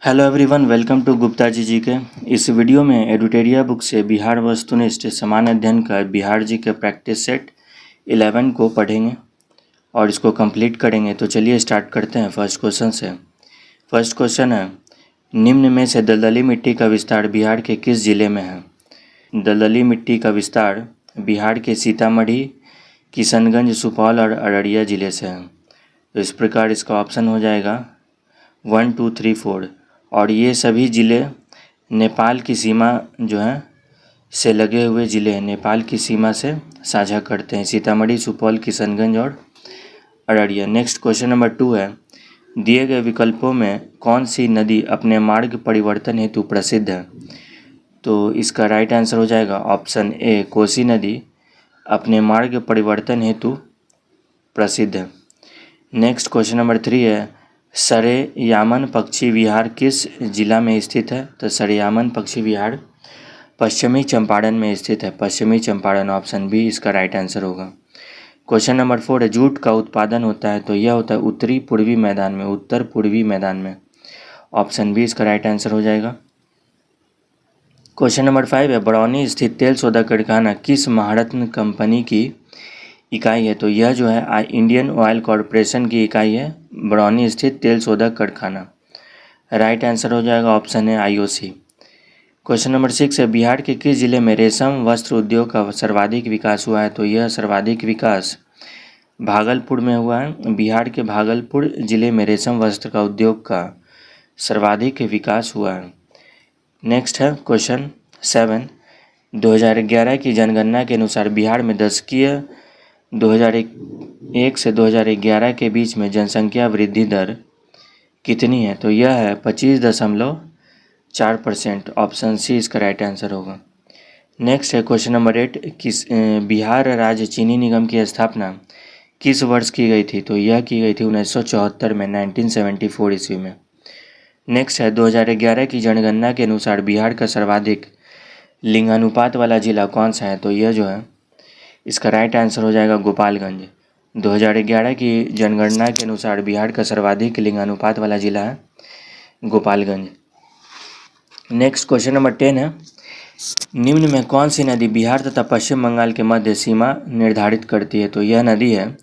Hello everyone, welcome to Gupta ji के। इस video में एडुटेरिया बुक से बिहार वस्तुनिष्ठ समान अध्ययन का बिहार जी के प्रैक्टिस सेट 11 को पढ़ेंगे और इसको कंप्लीट करेंगे। तो चलिए स्टार्ट करते हैं फर्स्ट क्वेश्चन से। फर्स्ट क्वेश्चन है, निम्न में से दलदली मिट्टी का विस्तार बिहार के किस जिले में है? दलदली मिट्टी का विस्तार बिहार के सीतामढ़ी, किशनगंज, सुपौल और अररिया जिले से है। तो इस प्रकार इसका ऑप्शन हो जाएगा 1, 2, 3, 4। और ये सभी ज़िले नेपाल की सीमा जो है से लगे हुए ज़िले हैं, नेपाल की सीमा से साझा करते हैं, सीतामढ़ी, सुपौल, किशनगंज और अररिया। नेक्स्ट क्वेश्चन नंबर 2 है, दिए गए विकल्पों में कौन सी नदी अपने मार्ग परिवर्तन हेतु प्रसिद्ध है? तो इसका राइट आंसर हो जाएगा ऑप्शन ए, कोसी नदी अपने मार्ग परिवर्तन हेतु प्रसिद्ध है। नेक्स्ट क्वेश्चन नंबर 3 है, सरयामन पक्षी विहार किस जिला में स्थित है? तो सरयामन पक्षी विहार पश्चिमी चंपारण में स्थित है, पश्चिमी चंपारण, ऑप्शन बी इसका राइट आंसर होगा। क्वेश्चन नंबर 4 है, जूट का उत्पादन होता है तो यह होता है उत्तरी पूर्वी मैदान में, उत्तर पूर्वी मैदान में, ऑप्शन बी इसका राइट आंसर हो जाएगा। क्वेश्चन नंबर 5 है, बरौनी स्थित तेल सोदा कारखाना किस महारत्न कंपनी की इकाई है? तो यह जो है इंडियन ऑयल कॉरपोरेशन की इकाई है, बरौनी स्थित तेल सोदा कारखाना। राइट आंसर हो जाएगा ऑप्शन है IOC। क्वेश्चन नंबर 6 है, बिहार के किस जिले में रेशम वस्त्र उद्योग का सर्वाधिक विकास हुआ है? तो यह सर्वाधिक विकास भागलपुर में हुआ है, बिहार के भागलपुर जिले में रेशम वस्त्र का उद्योग का सर्वाधिक विकास हुआ है। नेक्स्ट है क्वेश्चन 7, 2011 की जनगणना के अनुसार बिहार में दशकीय 2001 से 2011 के बीच में जनसंख्या वृद्धि दर कितनी है? तो यह है 25.4%, ऑप्शन सी इसका राइट आंसर होगा। नेक्स्ट है क्वेश्चन नंबर 8, बिहार राज्य चीनी निगम की स्थापना किस वर्ष की गई थी? तो यह की गई थी 1974 में, 1974 ईस्वी में। नेक्स्ट है 2011 की जनगणना के अनुसार बिहार का सर्वाधिक लिंगानुपात वाला जिला कौन सा है? तो यह जो है इसका राइट आंसर हो जाएगा गोपालगंज। 2011 की जनगणना के अनुसार बिहार का सर्वाधिक लिंगानुपात वाला जिला है गोपालगंज। नेक्स्ट क्वेश्चन नंबर 10 है, निम्न में कौन सी नदी बिहार तथा पश्चिम बंगाल के मध्य सीमा निर्धारित करती है? तो यह नदी है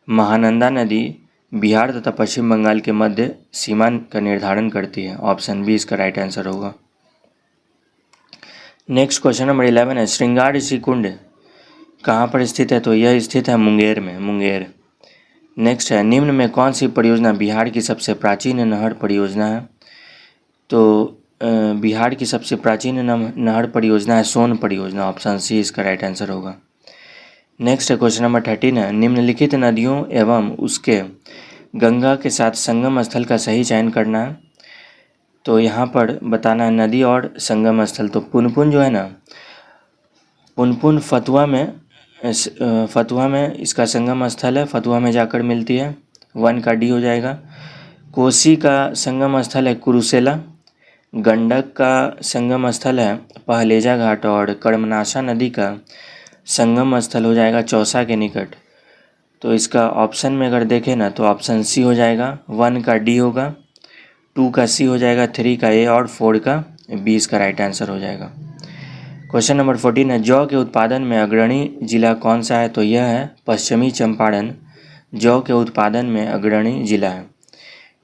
महानंदा नदी, बिहार तथा पश्चिम बंगाल के मध्य सीमा का निर्धारण करती है, ऑप्शन बी इसका राइट आंसर होगा। नेक्स्ट क्वेश्चन नंबर 11 है, श्रृंगार ऋषि कुंड कहाँ पर स्थित है? तो यह स्थित है मुंगेर में, मुंगेर। नेक्स्ट है, निम्न में कौन सी परियोजना बिहार की सबसे प्राचीन नहर परियोजना है? तो बिहार की सबसे प्राचीन नहर परियोजना है सोन परियोजना, ऑप्शन सी इसका राइट आंसर होगा। नेक्स्ट है क्वेश्चन नंबर 13 है, निम्नलिखित नदियों एवं उसके गंगा के साथ संगम स्थल का सही चयन करना है। तो यहाँ पर बताना है नदी और संगम स्थल। तो पुनपुन जो है ना, पुनपुन फतुहा में इसका संगम स्थल है, फतुहा में जाकर मिलती है, 1 का डी हो जाएगा। कोसी का संगम स्थल है कुरुसेला, गंडक का संगम स्थल है पहलेजा घाट और कर्मनाशा नदी का संगम स्थल हो जाएगा चौसा के निकट। तो इसका ऑप्शन में अगर देखें ना तो ऑप्शन सी हो जाएगा, 1 का डी होगा, 2 का सी हो जाएगा, 3 का ए और 4 का बी इसका राइट आंसर हो जाएगा। क्वेश्चन नंबर 14 है, जौ के उत्पादन में अग्रणी जिला कौन सा है? तो यह है पश्चिमी चंपारण, जौ के उत्पादन में अग्रणी जिला है।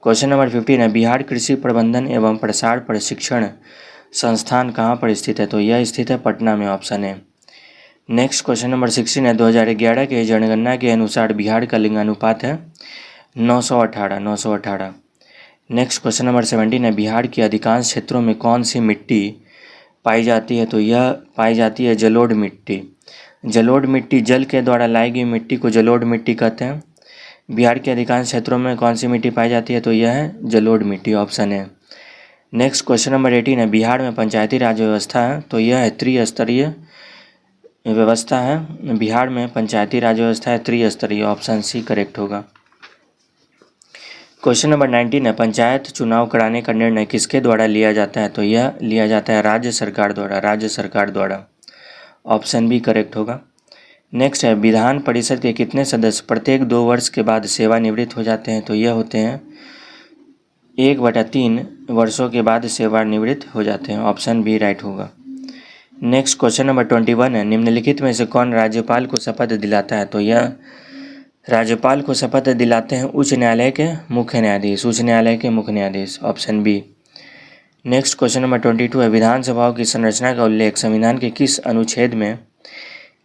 क्वेश्चन नंबर 15 है, बिहार कृषि प्रबंधन एवं प्रसार प्रशिक्षण संस्थान कहाँ पर स्थित है? तो यह स्थित है पटना में, ऑप्शन है। नेक्स्ट क्वेश्चन नंबर 16 है, 2011 के जनगणना के अनुसार बिहार का लिंगानुपात है 918। नेक्स्ट क्वेश्चन नंबर 17 है, बिहार के अधिकांश क्षेत्रों में कौन सी मिट्टी पाई जाती है? तो यह पाई जाती है जलोढ़ मिट्टी। जलोढ़ मिट्टी, जल के द्वारा लाई गई मिट्टी को जलोढ़ मिट्टी कहते हैं। बिहार के अधिकांश क्षेत्रों में कौन सी मिट्टी पाई जाती है? तो यह है जलोढ़ मिट्टी, ऑप्शन है। नेक्स्ट क्वेश्चन नंबर 18 है, बिहार में पंचायती राज व्यवस्था है? तो यह है त्रिस्तरीय व्यवस्था है, बिहार में पंचायती राज व्यवस्था है त्रिस्तरीय, ऑप्शन सी करेक्ट होगा। क्वेश्चन नंबर 19 है, पंचायत चुनाव कराने का निर्णय किसके द्वारा लिया जाता है? तो यह लिया जाता है राज्य सरकार द्वारा, राज्य सरकार द्वारा, ऑप्शन बी करेक्ट होगा। नेक्स्ट है, विधान परिषद के कितने सदस्य प्रत्येक 2 वर्ष के बाद सेवानिवृत्त हो जाते हैं? तो यह होते हैं 1/3 वर्षों के बाद सेवानिवृत्त हो जाते हैं। ऑप्शन बी राइट होगा। नेक्स्ट क्वेश्चन नंबर 21 है, निम्नलिखित में से कौन राज्यपाल को शपथ दिलाता है? तो यह राज्यपाल को शपथ दिलाते हैं उच्च न्यायालय के मुख्य न्यायाधीश। उच्च न्यायालय के मुख्य न्यायाधीश। Option B. Next question number 22 है, विधानसभाओं की संरचना का उल्लेख संविधान के किस अनुच्छेद में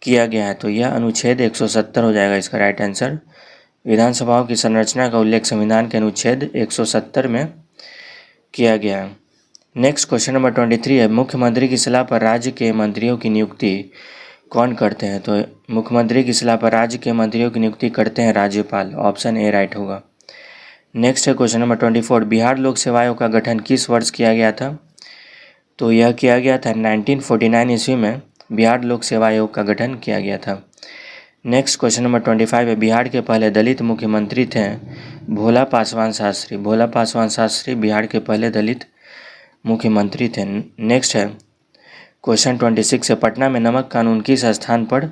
किया गया है? तो यह अनुच्छेद 170 हो जाएगा इसका राइट आंसर। विधानसभाओं की संरचना का उल्लेख संविधान के अनुच्छेद 170 में किया गया है। नेक्स्ट क्वेश्चन नंबर 23 है, मुख्यमंत्री की सलाह पर राज्य के मंत्रियों की नियुक्ति कौन करते हैं? तो मुख्यमंत्री की सलाह पर राज्य के मंत्रियों की नियुक्ति करते हैं राज्यपाल। ऑप्शन ए राइट होगा। नेक्स्ट है क्वेश्चन नंबर 24, बिहार लोक सेवा आयोग का गठन किस वर्ष किया गया था? तो यह किया गया था 1949 ईस्वी में बिहार लोक सेवा आयोग का गठन किया गया था। नेक्स्ट क्वेश्चन नंबर 25 है, बिहार के पहले दलित मुख्यमंत्री थे भोला पासवान शास्त्री। भोला पासवान शास्त्री बिहार के पहले दलित मुख्यमंत्री थे। नेक्स्ट है क्वेश्चन 26 है, पटना में नमक कानून किस स्थान पर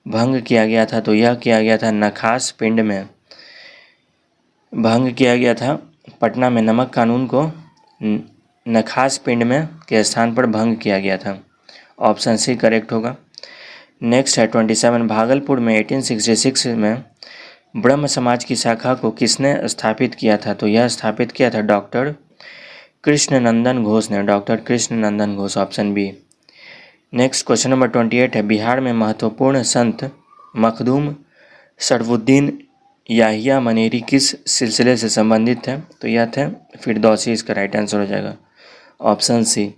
भंग किया गया था? तो यह किया गया था नखास पिंड में भंग किया गया था। पटना में नमक कानून को नखास पिंड में के स्थान पर भंग किया गया था। ऑप्शन सी करेक्ट होगा। नेक्स्ट है 27, भागलपुर में 1866 में ब्रह्म समाज की शाखा को किसने स्थापित किया था? तो यह स्थापित किया था डॉक्टर कृष्णनंदन घोष ने। Doctor Krishnanandan Ghosh. Option B. Next question number 28 है, बिहार में महत्वपूर्ण संत मखदूम शरफुद्दीन याहिया मनेरी किस सिलसिले से संबंधित थे? तो यह थे फिरदौसी। इसका राइट आंसर हो जाएगा ऑप्शन सी।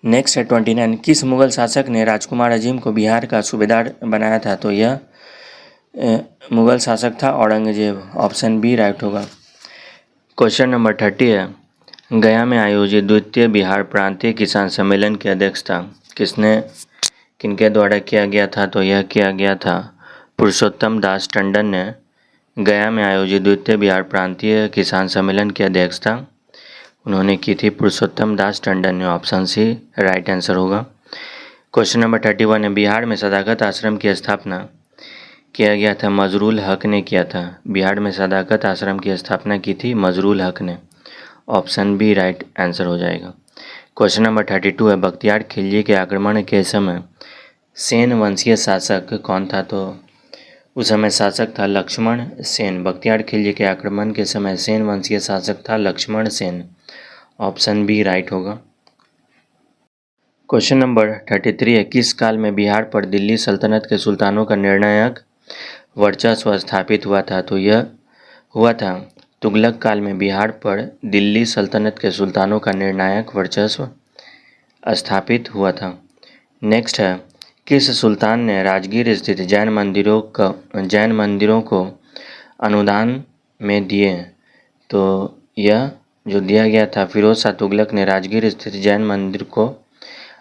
नेक्स्ट है 29, किस मुगल शासक ने राजकुमार अजीम को बिहार का सूबेदार बनाया था? तो यह मुगल शासक था औरंगजेब। ऑप्शन बी राइट होगा। क्वेश्चन नंबर 30 है, गया में आयोजित द्वितीय बिहार प्रांतीय किसान सम्मेलन की अध्यक्षता किनके द्वारा किया गया था? तो यह किया गया था पुरुषोत्तम दास टंडन ने गया में आयोजित द्वितीय बिहार प्रांतीय किसान सम्मेलन की अध्यक्षता उन्होंने की थी, पुरुषोत्तम दास टंडन ने। ऑप्शन सी राइट आंसर होगा। क्वेश्चन नंबर 31 है, बिहार में सदाकत आश्रम की स्थापना किया गया था मजरूल हक ने किया था। बिहार में सदाकत आश्रम की स्थापना की थी मजरूल हक ने। ऑप्शन बी राइट आंसर हो जाएगा। क्वेश्चन नंबर 32 है, बख्तियार खिलजी के आक्रमण के समय सेन वंशीय शासक कौन था? तो उस समय शासक था लक्ष्मण सेन। बख्तियार खिलजी के आक्रमण के समय सेन वंशीय शासक था Lakshman Sen. Option B right होगा। क्वेश्चन नंबर 33 है, किस काल में बिहार पर दिल्ली सल्तनत के सुल्तानों का निर्णायक वर्चस्व स्थापित हुआ था? तो यह हुआ था तुगलक काल में बिहार पर दिल्ली सल्तनत के सुल्तानों का निर्णायक वर्चस्व स्थापित हुआ था। नेक्स्ट है, किस सुल्तान ने राजगीर स्थित जैन मंदिरों को अनुदान में दिए? तो यह जो दिया गया था फिरोज शाह तुगलक ने राजगीर स्थित जैन मंदिर को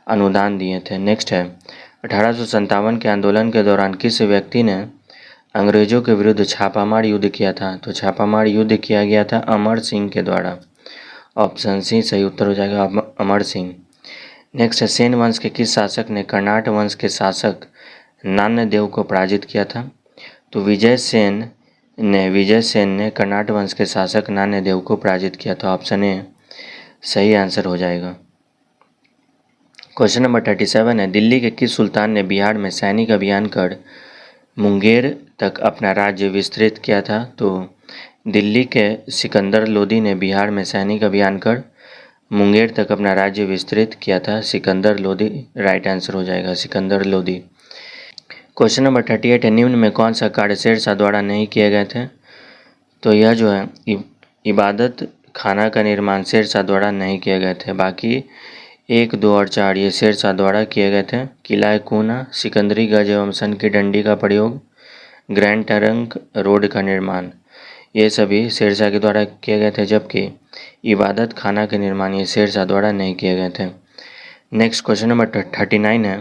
अनुदान दिए थे। नेक्स्ट है, 1857 के आंदोलन के दौरान किस व्यक्ति ने अंग्रेजों के विरुद्ध छापामार युद्ध किया था? तो छापामार युद्ध किया गया था अमर सिंह के द्वारा। ऑप्शन सी सही उत्तर हो जाएगा अमर सिंह। नेक्स्ट है, सेन वंश के किस शासक ने कर्नाट वंश के शासक नान्यदेव को पराजित किया था? तो विजय सेन ने कर्नाट वंश के शासक नान्यदेव को पराजित किया था। ऑप्शन ए सही आंसर हो जाएगा। क्वेश्चन नंबर 37 है, दिल्ली के किस सुल्तान ने बिहार में सैनिक अभियान कर मुंगेर तक अपना राज्य विस्तृत किया था? तो दिल्ली के सिकंदर लोदी ने बिहार में सैनिक अभियान कर मुंगेर तक अपना राज्य विस्तृत किया था। सिकंदर लोदी राइट आंसर हो जाएगा सिकंदर लोदी। क्वेश्चन नंबर 38 है, निम्न में कौन सा कार्य शेरशाह द्वारा नहीं किए गए थे? तो यह जो है इबादत खाना का निर्माण शेरशाह द्वारा नहीं किए गए थे। बाकी 1, 2 और 4 ये शेरशाह द्वारा किए गए थे। किला कूना, सिकंदरी गज एवं सन की डंडी का प्रयोग, ग्रैंड ट्रंक रोड का निर्माण, ये सभी शेरशाह के द्वारा किए गए थे, जबकि इबादत खाना के निर्माण ये शेरशाह द्वारा नहीं किए गए थे। नेक्स्ट क्वेश्चन नंबर 39 है।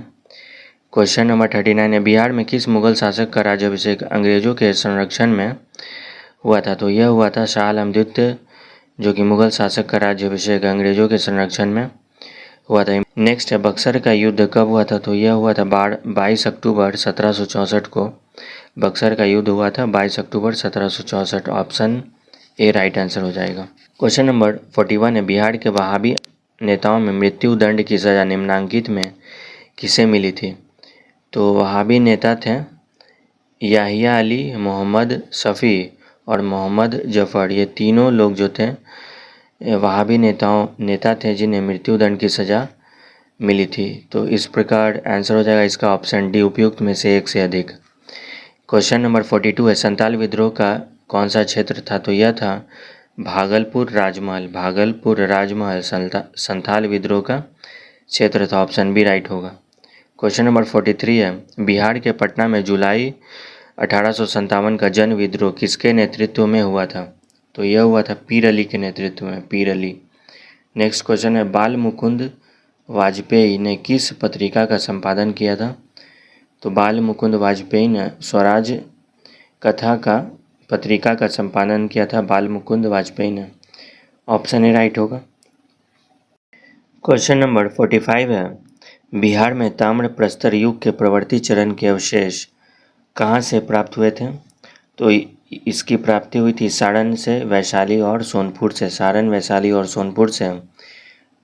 क्वेश्चन नंबर 39 है, बिहार में किस मुगल शासक का राज्याभिषेक अंग्रेजों के संरक्षण में हुआ था? तो यह हुआ था शाह आलम द्वितीय, जो कि मुगल शासक का राज्याभिषेक अंग्रेजों के संरक्षण में हुआ था। नेक्स्ट है, बक्सर का युद्ध कब हुआ था? तो यह हुआ था 22 अक्टूबर 1764 को बक्सर का युद्ध हुआ था। 22 अक्टूबर 1764। ऑप्शन ए राइट आंसर हो जाएगा। क्वेश्चन नंबर 41 है, बिहार के वहाबी नेताओं में मृत्यु दंड की सज़ा निम्नलिखित में किसे मिली थी? तो वहाबी नेता थे याहिया अली, मोहम्मद शफ़ी और मोहम्मद जफ़र। ये तीनों लोग जो थे वहाबी नेता थे जिन्हें मृत्यु दंड की सज़ा मिली थी। तो इस प्रकार आंसर हो जाएगा इसका ऑप्शन डी, उपयुक्त में से एक से अधिक। क्वेश्चन नंबर 42 है, संताल विद्रोह का कौन सा क्षेत्र था? तो यह था भागलपुर राजमहल। भागलपुर राजमहल संथाल विद्रोह का क्षेत्र था। ऑप्शन बी राइट होगा। क्वेश्चन नंबर 43 है, बिहार के पटना में जुलाई 1857 का जन विद्रोह किसके नेतृत्व में हुआ था? तो यह हुआ था पीर अली के नेतृत्व में, पीर अली। नेक्स्ट क्वेश्चन है, बाल मुकुंद वाजपेयी ने किस पत्रिका का संपादन किया था? तो बाल मुकुंद वाजपेयी ने स्वराज कथा का पत्रिका का संपादन किया था, बाल मुकुंद वाजपेयी ने। ऑप्शन ए राइट होगा। क्वेश्चन नंबर 45 है, बिहार में ताम्र प्रस्तर युग के प्रवर्ती चरण के अवशेष कहाँ से प्राप्त हुए थे? तो इसकी प्राप्ति हुई थी सारण से, वैशाली और सोनपुर से। सारण, वैशाली और सोनपुर से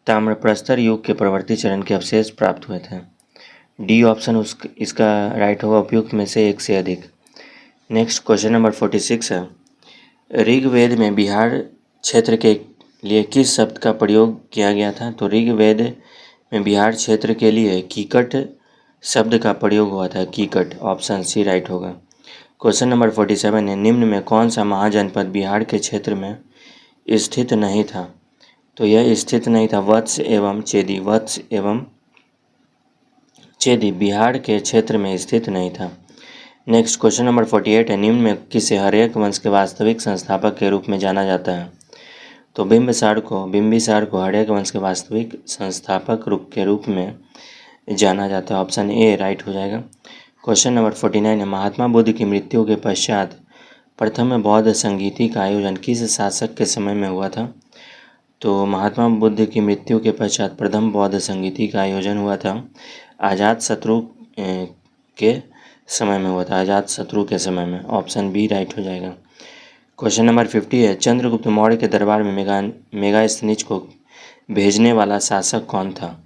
ताम्रप्रस्तर युग के प्रवर्ती चरण के अवशेष प्राप्त हुए थे। डी ऑप्शन इसका राइट होगा, उपयुक्त में से एक से अधिक। नेक्स्ट क्वेश्चन नंबर 46 है, ऋग्वेद में बिहार क्षेत्र के लिए किस शब्द का प्रयोग किया गया था? तो ऋग्वेद में बिहार क्षेत्र के लिए कीकट शब्द का प्रयोग हुआ था, कीकट। ऑप्शन सी राइट होगा। क्वेश्चन नंबर 47 है, निम्न में कौन सा महाजनपद बिहार के क्षेत्र में स्थित नहीं था? तो यह स्थित नहीं था वत्स एवं चेदी। वत्स एवं चेदी बिहार के क्षेत्र में स्थित नहीं था। नेक्स्ट क्वेश्चन नंबर 48 है, निम्न में किसे हर्यक वंश के वास्तविक संस्थापक के रूप में जाना जाता है? तो बिंबिसार को हर्यक वंश के वास्तविक संस्थापक के रूप में जाना जाता है। ऑप्शन ए राइट हो जाएगा। क्वेश्चन नंबर 49 है, महात्मा बुद्ध की मृत्यु के पश्चात प्रथम बौद्ध संगीति का आयोजन किस शासक के समय में हुआ था? तो महात्मा बुद्ध की मृत्यु के पश्चात प्रथम बौद्ध संगीति का आयोजन हुआ था अजातशत्रु के समय में हुआ था, अजातशत्रु के समय में। ऑप्शन बी राइट हो जाएगा। क्वेश्चन नंबर 50 है, चंद्रगुप्त मौर्य के दरबार में मेगास्थनीज को भेजने वाला शासक कौन था?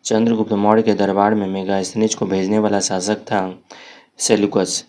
चंद्रगुप्त मौर्य के दरबार में मेगास्थनीज को भेजने वाला शासक था सेल्यूकस।